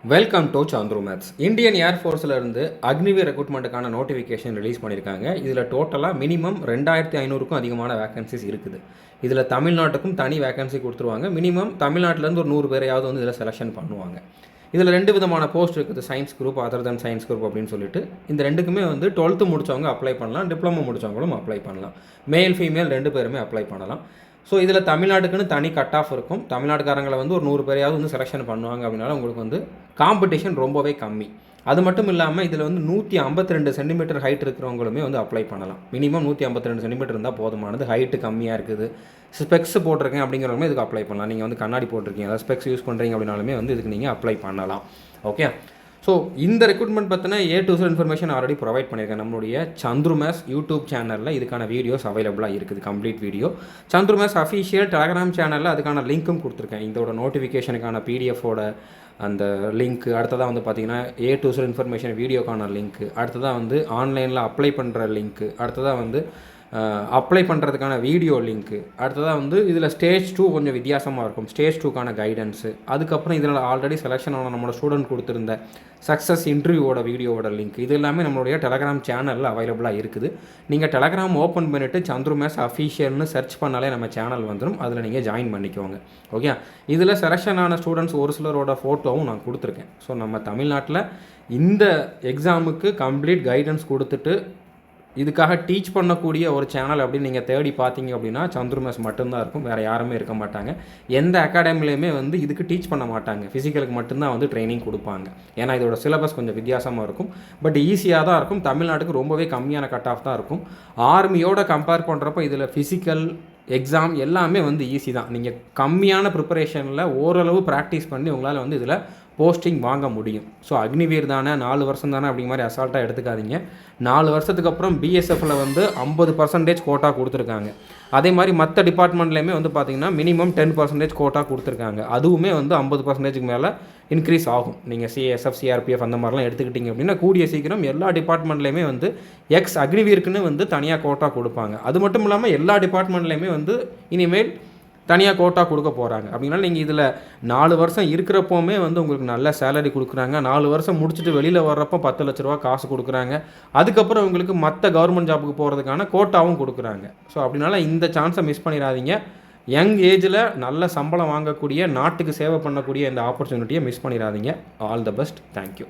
Welcome to Chandru maths. Indian ஏர்ஃபோர்ஸில் இருந்து Agniveer ரெக்ரூட்மெண்ட்டுக்கான notification release பண்ணியிருக்காங்க. இதில் டோட்டலாக மினிமம் 2500க்கும் அதிகமான வேகன்சிஸ் இருக்குது. இதில் தமிழ்நாட்டுக்கும் தனி வேகன்சி கொடுத்துருவாங்க. மினிமம் தமிழ்நாட்டிலேருந்து ஒரு 100 பேரையாவது வந்து இதில் செலெக்ஷன் பண்ணுவாங்க. இதில் 2 விதமான போஸ்ட் இருக்குது, சயின்ஸ் குரூப், அதர் தென் சயின்ஸ் குரூப் அப்படின்னு சொல்லிட்டு. இந்த ரெண்டுக்குமே வந்து 12th முடித்தவங்க அப்ளை பண்ணலாம், டிப்ளமோ முடித்தவங்களும் அப்ளை பண்ணலாம். மேல் ஃபீமேல் 2 பேருமே அப்ளை பண்ணலாம். ஸோ இதில் தமிழ்நாட்டுக்குன்னு தனி கட் ஆஃப் இருக்கும். தமிழ்நாட்டுக்காரங்களை வந்து ஒரு 100 பேரையாவது வந்து செலெக்ஷன் பண்ணுவாங்க. அப்படின்னால உங்களுக்கு வந்து காம்படிஷன் ரொம்பவே கம்மி. அது மட்டும் இல்லாமல் இதில் வந்து 152 சென்டிமீட்டர் ஹைட் இருக்கிறவங்களுமே வந்து அப்ளை பண்ணலாம். மினிமம் 152 சென்டிமீட்டர் இருந்தால் போதுமானது. ஹைட்டு கம்மியாக இருக்குது, ஸ்பெக்ஸ் போட்டிருக்கேன் அப்படிங்கிறவங்க இதுக்கு அப்ளை பண்ணலாம். நீங்கள் வந்து கண்ணாடி போட்டிருக்கீங்க, அதாவது ஸ்பெக்ஸ் யூஸ் பண்ணுறீங்க அப்படின்னாலுமே வந்து இதுக்கு நீங்கள் அப்ளை பண்ணலாம். ஓகே, ஸோ இந்த ரெக்ரூட்மெண்ட் பற்றின A to Z information already provide பண்ணியிருக்கேன். நம்மளுடைய சந்துரு மேத்ஸ் யூடியூப் சேனலில் இதுக்கான வீடியோஸ் அவைலபிளாக இருக்குது, complete video. Chandru maths official Telegram சேனலில் அதுக்கான லிங்க்கும் கொடுத்துருக்கேன். இதோட நோட்டிஃபிகேஷனுக்கான பிடிஎஃபோட அந்த லிங்க்கு, அடுத்ததாக வந்து பார்த்திங்கன்னா A to Z இன்ஃபர்மேஷன் வீடியோக்கான லிங்க்கு, அடுத்ததாக வந்து ஆன்லைனில் அப்ளை பண்ணுற லிங்க்கு, அடுத்ததாக வந்து அப்ளை பண்ணுறதுக்கான வீடியோ லிங்க்கு, அடுத்ததாக வந்து இதில் ஸ்டேஜ் 2 கொஞ்சம் வித்தியாசமாக இருக்கும், ஸ்டேஜ் 2க்கான கைடன்ஸு, அதுக்கப்புறம் இதில் ஆல்ரெடி செலெக்ஷன் ஆன நம்மளோட ஸ்டூடெண்ட் கொடுத்துருந்த சக்ஸஸ் இன்டர்வியூவோட வீடியோவோட லிங்க், இது எல்லாமே நம்மளுடைய டெலகிராம் சேனலில் அவைலபிளாக இருக்குது. நீங்கள் டெலகிராம் ஓப்பன் பண்ணிவிட்டு சந்துரு மேத்ஸ் அஃபிஷியல்னு சர்ச் பண்ணாலே நம்ம சேனல் வந்துடும், அதில் நீங்கள் ஜாயின் பண்ணிக்கோங்க. ஓகே, இதில் செலெக்ஷன் ஆன ஸ்டூடெண்ட்ஸ் ஒரு சிலரோட ஃபோட்டோவும் நான் கொடுத்துருக்கேன். ஸோ நம்ம தமிழ்நாட்டில் இந்த எக்ஸாமுக்கு கம்ப்ளீட் கைடன்ஸ் கொடுத்துட்டு இதுக்காக டீச் பண்ணக்கூடிய ஒரு சேனல் அப்படின்னு நீங்கள் தேடி பார்த்தீங்க அப்படின்னா சந்துரு மேத்ஸ் மட்டும்தான் இருக்கும், வேறு யாருமே இருக்க மாட்டாங்க. எந்த அகாடமிலையுமே வந்து இதுக்கு டீச் பண்ண மாட்டாங்க, ஃபிசிக்கலுக்கு மட்டும்தான் வந்து ட்ரைனிங் கொடுப்பாங்க. ஏன்னா இதோட சிலபஸ் கொஞ்சம் வித்தியாசமாக இருக்கும், பட் ஈஸியாக தான் இருக்கும். தமிழ்நாட்டுக்கு ரொம்பவே கம்மியான கட் ஆஃப் தான் இருக்கும். ஆர்மியோட கம்பேர் பண்ணுறப்போ இதில் ஃபிசிக்கல் எக்ஸாம் எல்லாமே வந்து ஈஸி தான். நீங்கள் கம்மியான ப்ரிப்பரேஷனில் ஓரளவு ப்ராக்டிஸ் பண்ணி உங்களால் வந்து இதில் போஸ்டிங் வாங்க முடியும். ஸோ அக்னிவீர் தானே, 4 வருஷம் தானே அப்படிங்கிற மாதிரி அசால்ட்டாக எடுத்துக்காதீங்க. 4 வருஷத்துக்கு அப்புறம் பிஎஸ்எஃப்பில் வந்து 50% கோட்டா கொடுத்துருக்காங்க. அதே மாதிரி மற்ற டிபார்ட்மெண்ட்லேயுமே வந்து பார்த்திங்கன்னா மினிமம் 10% கோட்டா கொடுத்துருக்காங்க. அதுவுமே வந்து 50%க்கு மேலே இன்க்ரீஸ் ஆகும். நீங்கள் சிஎஸ்எஃப், சிஆர்பிஎஃப் அந்த மாதிரிலாம் எடுத்துக்கிட்டிங்க அப்படின்னா கூடிய சீக்கிரம் எல்லா டிபார்ட்மெண்ட்லேயுமே வந்து அக்னிவீருக்குன்னு வந்து தனியாக கோட்டா கொடுப்பாங்க. அது மட்டும் இல்லாமல் எல்லா டிபார்ட்மெண்ட்லேயுமே வந்து இனிமேல் தனியாக கோட்டா கொடுக்க போகிறாங்க. அப்படின்னால நீங்கள் இதில் 4 வருஷம் இருக்கிறப்போவுமே வந்து உங்களுக்கு நல்ல சேலரி கொடுக்குறாங்க. 4 வருஷம் முடிச்சுட்டு வெளியில் வர்றப்போ 10 லட்ச ரூபா காசு கொடுக்குறாங்க. அதுக்கப்புறம் உங்களுக்கு மற்ற கவர்மெண்ட் ஜாபுக்கு போகிறதுக்கான கோட்டாவும் கொடுக்குறாங்க. ஸோ அப்படின்னால இந்த சான்ஸை மிஸ் பண்ணிடாதீங்க. யங் ஏஜில் நல்ல சம்பளம் வாங்கக்கூடிய, நாட்டுக்கு சேவை பண்ணக்கூடிய இந்த ஆப்பர்ச்சுனிட்டியை மிஸ் பண்ணிடாதீங்க. All the best. தேங்க்யூ.